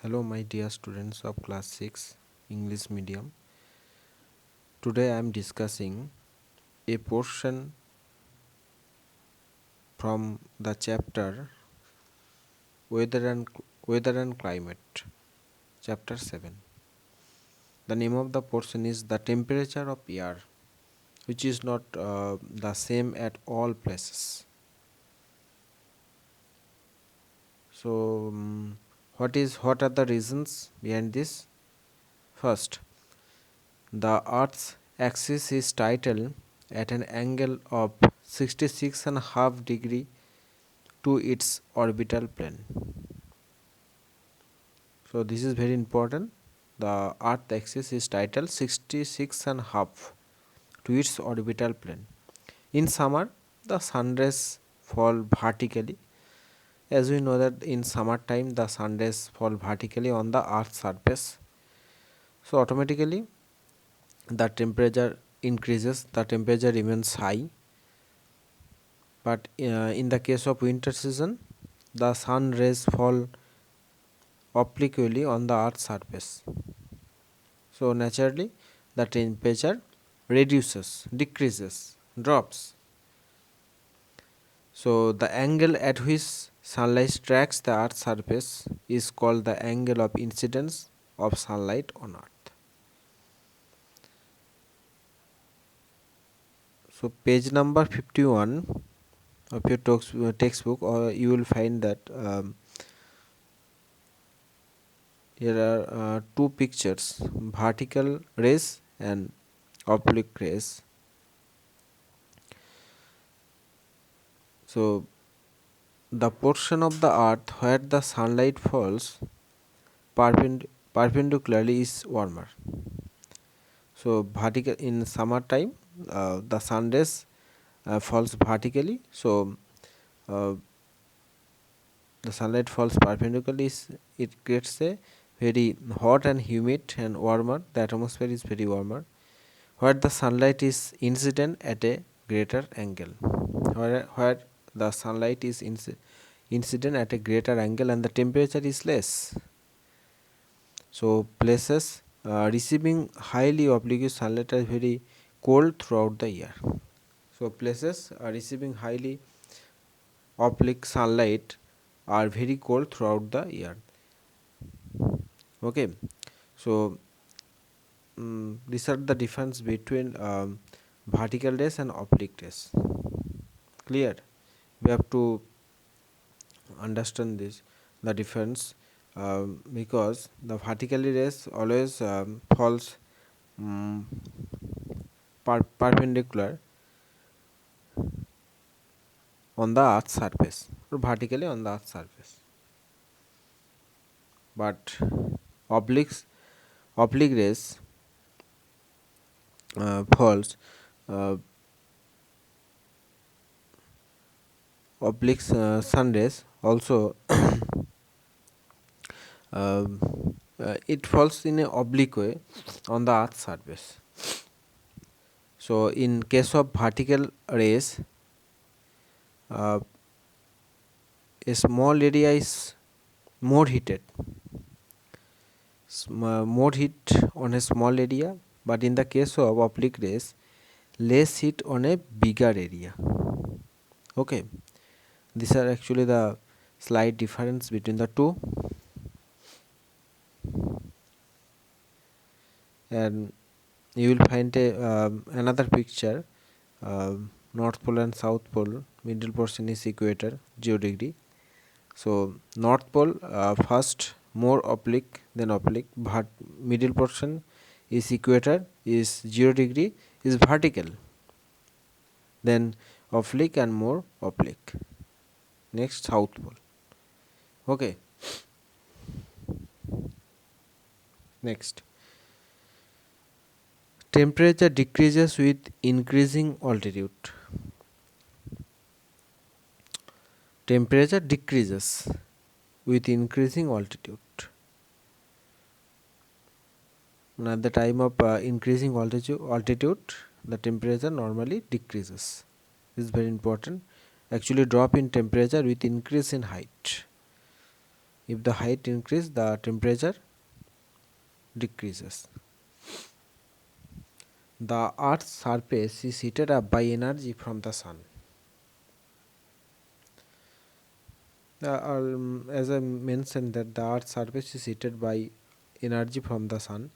Hello, my dear students of class 6 English medium. Today I am discussing a portion from the chapter Weather and Climate, chapter 7. The name of the portion is the temperature of air, which is not the same at all places. So, what are the reasons behind this? First, the Earth's axis is tilted at an angle of 66.5 degree to its orbital plane. So this is very important. The Earth axis is tilted 66.5 to its orbital plane. In summer, the sun rays fall vertically. As we know that in summertime the sun rays fall vertically on the Earth's surface. So automatically the temperature increases, the temperature remains high. But in the case of winter season, the sun rays fall obliquely on the Earth's surface. So naturally the temperature reduces, decreases, drops. So the angle at which sunlight strikes the Earth's surface is called the angle of incidence of sunlight on Earth. So page number 51 of your textbook, or you will find that here are two pictures, vertical rays and oblique rays. So the portion of the earth where the sunlight falls perpendicularly is warmer. So vertical in summertime, the sun rays falls vertically. So the sunlight falls perpendicularly. It creates a very hot and humid and warmer. The atmosphere is very warmer. Where the sunlight is incident at a greater angle. Where the sunlight is incident at a greater angle and the temperature is less. So places receiving highly oblique sunlight are very cold throughout the year. So places receiving highly oblique sunlight are very cold throughout the year. Okay, so these are the difference between vertical rays and oblique rays. Clear? We have to understand this, the difference, because the vertical rays always falls perpendicular on the earth's surface, or vertically on the earth's surface, but oblique rays falls oblique sun rays also it falls in a oblique way on the earth's surface. So in case of vertical rays, a small area is more heated, more heat on a small area, but in the case of oblique rays, less heat on a bigger area. Okay, these are actually the slight difference between the two. And you will find another picture, north pole and south pole, middle portion is equator 0 degree. So north pole first more oblique than oblique, but middle portion is equator is 0 degree, is vertical, then oblique and more oblique. Next, south pole. Okay, next, temperature decreases with increasing altitude. Temperature decreases with increasing altitude. At the time of increasing altitude, the temperature normally decreases. This is very important. Actually, drop in temperature with increase in height. If the height increases, the temperature decreases. The Earth's surface is heated up by energy from the sun. As I mentioned, that the Earth's surface is heated by energy from the sun.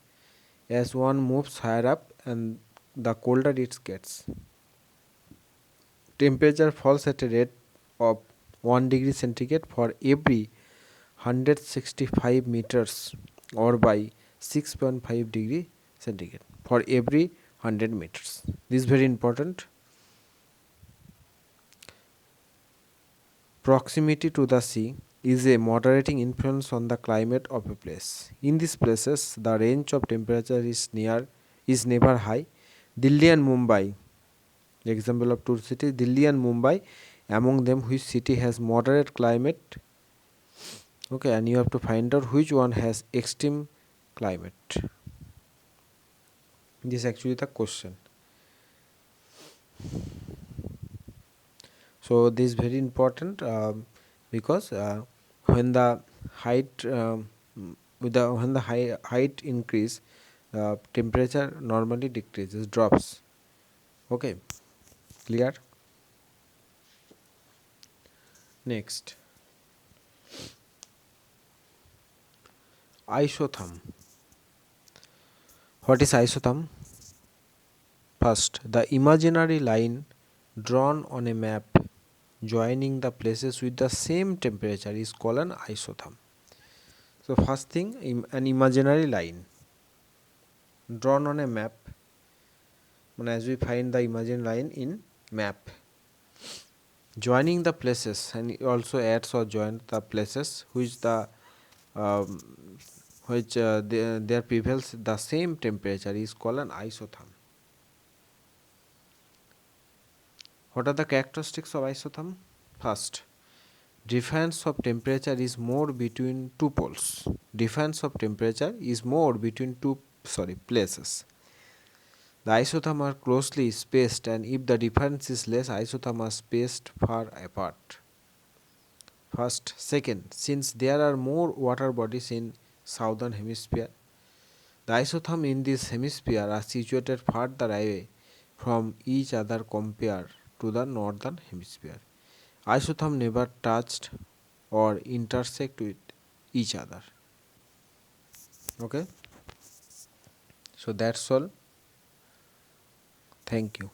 As one moves higher up, and the colder it gets, temperature falls at a rate of 1 degree centigrade for every 165 meters, or by 6.5 degree centigrade for every 100 meters. This is very important. Proximity to the sea is a moderating influence on the climate of a place. In these places, the range of temperature is never high. Delhi and Mumbai, the example of two cities, Delhi and Mumbai, among them which city has moderate climate. Okay, and you have to find out which one has extreme climate. This is actually the question. So this is very important, because when the height when the height increase, temperature normally decreases, drops. Okay, clear? Next, isotherm. What is isotherm? First, the imaginary line drawn on a map joining the places with the same temperature is called an isotherm. So first thing, an imaginary line drawn on a map, and as we find the imaginary line in map, joining the places, and it also adds or joins the places which um, there prevails the same temperature is called an isotherm. What are the characteristics of isotherm? First, difference of temperature is more between two poles. Difference of temperature is more between places. The isotherm are closely spaced, and if the difference is less, isotherm are spaced far apart. First. Second, since there are more water bodies in southern hemisphere, the isotherm in this hemisphere are situated farther away from each other compared to the northern hemisphere. Isotherm never touched or intersect with each other. Okay, so that's all. Thank you.